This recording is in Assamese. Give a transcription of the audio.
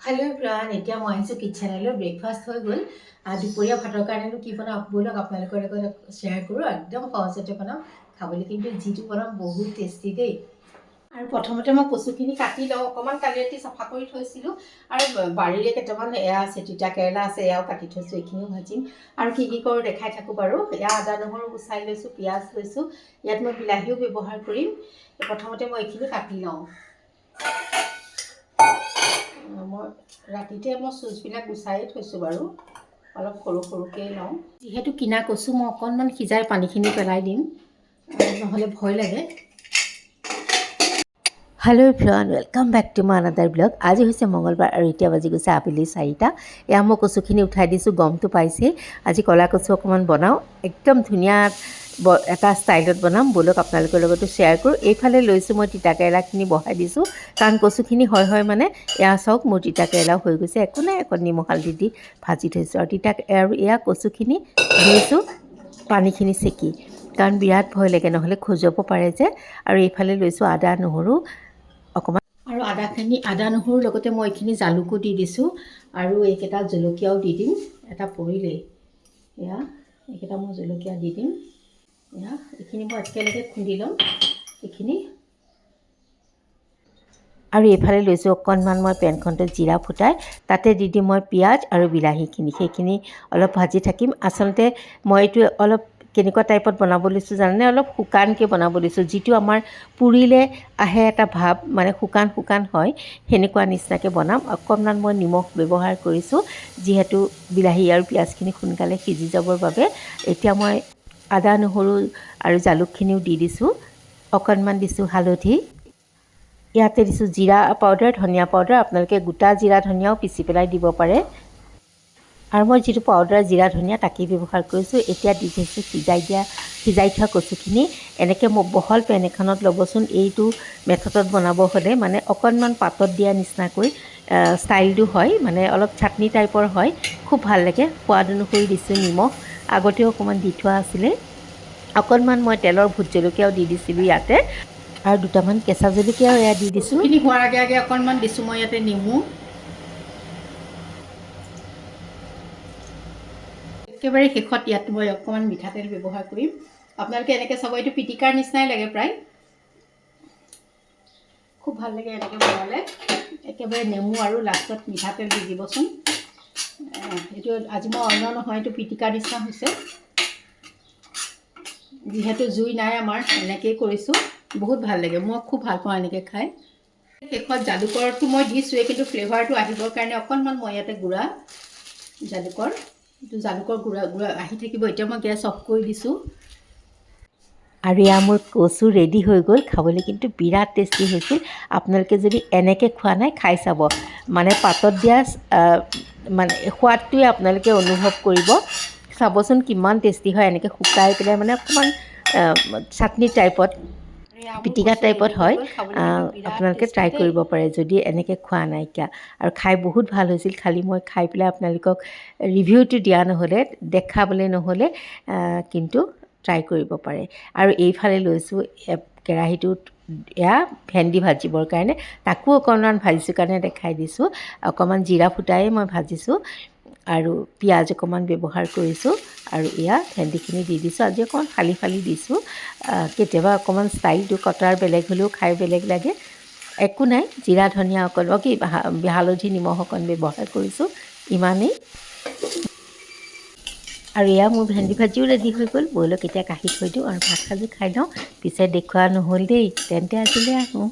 हेलो प्राण এতিয়া মই আহিছো কিচেনলৈ ব্ৰেকফাষ্ট হৈ গ'ল দুপৰীয়া ভাতৰ কাৰণেনো কি বনাম বলক আপোনালোকৰ লগত শ্বেয়াৰ কৰোঁ একদম সহজতে বনাম খাবলৈ কিন্তু যিটো বনাম বহুত টেষ্টি দেই আৰু প্ৰথমতে মই কচুখিনি কাটি লওঁ অকণমান কালি ৰাতি চাফা কৰি থৈছিলোঁ আৰু বাৰীৰে কেইটামান এয়া আছে তিতা কেৰেলা আছে এয়াও কাটি থৈছোঁ এইখিনিও ভাজিম আৰু কি কৰোঁ দেখাই থাকোঁ বাৰু এয়া আদা নহৰু গুচাই লৈছোঁ পিঁয়াজ লৈছোঁ ইয়াত মই বিলাহীও ব্যৱহাৰ কৰিম প্ৰথমতে মই এইখিনি কাটি লওঁ মই ৰাতিতে মই চুজবিলাক গুচাই থৈছোঁ বাৰু অলপ সৰু সৰুকৈ লওঁ যিহেতু কিনা কচু মই অকণমান সিজাই পানীখিনি পেলাই দিম নহ'লে ভয় লাগে hello' everyone welcome back to my another blog আজি হৈছে মঙলবাৰ আৰু এতিয়া বাজি গৈছে আবেলি 4টা এয়া মই কচুখিনি উঠাই দিছোঁ গমটো পাইছেই আজি কলা কচু অকণমান বনাওঁ একদম ধুনীয়া এটা ষ্টাইলত বনাম বলক আপোনালোকৰ লগতো শ্বেয়াৰ কৰোঁ এইফালে লৈছোঁ মই তিতা কেৰেলাখিনি বহাই দিছোঁ কাৰণ কচুখিনি হয় মানে এয়া চাওক মোৰ তিতা কেৰেলাও হৈ গৈছে একো নাই অকণ নিমখ হালধি দি ভাজি থৈছোঁ আৰু এয়া কচুখিনি ধুইছোঁ পানীখিনি চেকি কাৰণ বিৰাট ভয় লাগে নহ'লে খজুৱাব পাৰে যে আৰু এইফালে লৈছোঁ আদা নহৰু অকণমান আৰু আদা নহৰুৰ লগতে মই এইখিনি জালুকো দি দিছোঁ আৰু এইকেইটা জলকীয়াও দি দিম এটা পৰিলেই এয়া এইকেইটা মই জলকীয়া দি দিম এয়া এইখিনি মই একেলগে খুন্দি ল'ম এইখিনি আৰু এইফালে লৈছোঁ অকণমান মই পেনখনতে জিৰা ফুটাই তাতে দি দিম মই পিঁয়াজ আৰু বিলাহীখিনি সেইখিনি অলপ ভাজি থাকিম আচলতে মই এইটো অলপ কেনেকুৱা টাইপত বনাব লৈছোঁ জানেনে অলপ শুকানকৈ বনাব লৈছোঁ যিটো আমাৰ পুৰিলে আহে এটা ভাৱ মানে শুকান হয় সেনেকুৱা নিচিনাকৈ বনাম অকণমান মই নিমখ ব্যৱহাৰ কৰিছোঁ যিহেতু বিলাহী আৰু পিঁয়াজখিনি সোনকালে সিজি যাবৰ বাবে এতিয়া মই আদা নহৰু আৰু জালুকখিনিও দি দিছোঁ অকণমান দিছোঁ হালধি ইয়াতে দিছোঁ জিৰা পাউডাৰ ধনিয়া পাউডাৰ আপোনালোকে গোটা জিৰা ধনিয়াও পিচি পেলাই দিব পাৰে আৰু মই যিটো পাউডাৰ জিৰা ধনিয়া তাকেই ব্যৱহাৰ কৰিছোঁ এতিয়া দি থৈছোঁ সিজাই থোৱা কচুখিনি এনেকৈ বহল পেন এখনত ল'বচোন এইটো মেথডত বনাব হ'লে মানে অকণমান পাতত দিয়া নিচিনাকৈ ষ্টাইলটো হয় মানে অলপ চাটনি টাইপৰ হয় খুব ভাল লাগে সোৱাদ অনুসৰি দিছোঁ নিমখ আগতেও অকণমান দি থোৱা আছিলে অকণমান মই তেলৰ ভোট জলকীয়াও দি দিছিলোঁ ইয়াতে আৰু দুটামান কেঁচা জলকীয়াও এয়া দি দিছোঁ এইখিনি হোৱাৰ আগে অকণমান দিছোঁ মই ইয়াতে নেমু একেবাৰে শেষত ইয়াত মই অকণমান মিঠাতেল ব্যৱহাৰ কৰিম আপোনালোকে এনেকৈ চাব এইটো পিটিকাৰ নিচিনাই লাগে প্ৰায় খুব ভাল লাগে এনেকৈ বনালে একেবাৰে নেমু আৰু লাষ্টত মিঠাতেল দি দিবচোন এইটো আজি মই অন্য নহয় এইটো পিটিকাৰ নিচিনা হৈছে যিহেতু জুই নাই আমাৰ এনেকৈয়ে কৰিছোঁ বহুত ভাল লাগে মই খুব ভাল পাওঁ এনেকৈ খাই শেষত জালুকৰটো মই দিছোঁৱেই কিন্তু ফ্লেভাৰটো আহিবৰ কাৰণে অকণমান মই ইয়াতে গুড়া জালুকৰ গুড়া আহি থাকিব এতিয়া মই গেছ অফ কৰি দিছোঁ আৰু এয়া মোৰ কচু ৰেডি হৈ গ'ল খাবলৈ কিন্তু বিৰাট টেষ্টি হৈছিল আপোনালোকে যদি এনেকৈ খোৱা নাই খাই চাব মানে পাতত দিয়া মানে সোৱাদটোৱে আপোনালোকে অনুভৱ কৰিব চাবচোন কিমান টেষ্টি হয় এনেকৈ শুকাই পেলাই মানে অকণমান চাটনি টাইপত পিটিকা টাইপত হয় আপোনালোকে ট্ৰাই কৰিব পাৰে যদি এনেকৈ খোৱা নাইকিয়া আৰু খাই বহুত ভাল হৈছিল খালি মই খাই পেলাই আপোনালোকক ৰিভিউটো দিয়া নহ'লে দেখাবলৈ নহ'লে কিন্তু ট্ৰাই কৰিব পাৰে আৰু এইফালে লৈছোঁ কেৰাহীটোত এয়া ভেন্দি ভাজিবৰ কাৰণে তাকো অকণমান ভাজিছোঁ কাৰণে দেখাই দিছোঁ অকণমান জিৰা ফুটাই মই ভাজিছোঁ আৰু পিঁয়াজ অকণমান ব্যৱহাৰ কৰিছোঁ আৰু এয়া ভেন্দিখিনি দি দিছোঁ আজি অকণমান ফালি দিছোঁ কেতিয়াবা অকণমান ষ্টাইলটো কটাৰ বেলেগ হ'লেও খাই বেলেগ লাগে একো নাই জিৰা ধনিয়া অকণ হালধি নিমখ অকণ ব্যৱহাৰ কৰিছোঁ ইমানেই আৰু এয়া মোৰ ভেন্দি ভাজিও ৰেডি হৈ গ'ল ব'লক এতিয়া কাঢ়ি থৈ দিওঁ আৰু ভাত সাজি খাই লওঁ পিছে দেখুওৱা নহ'ল দেই তেন্তে আজিলৈ আহোঁ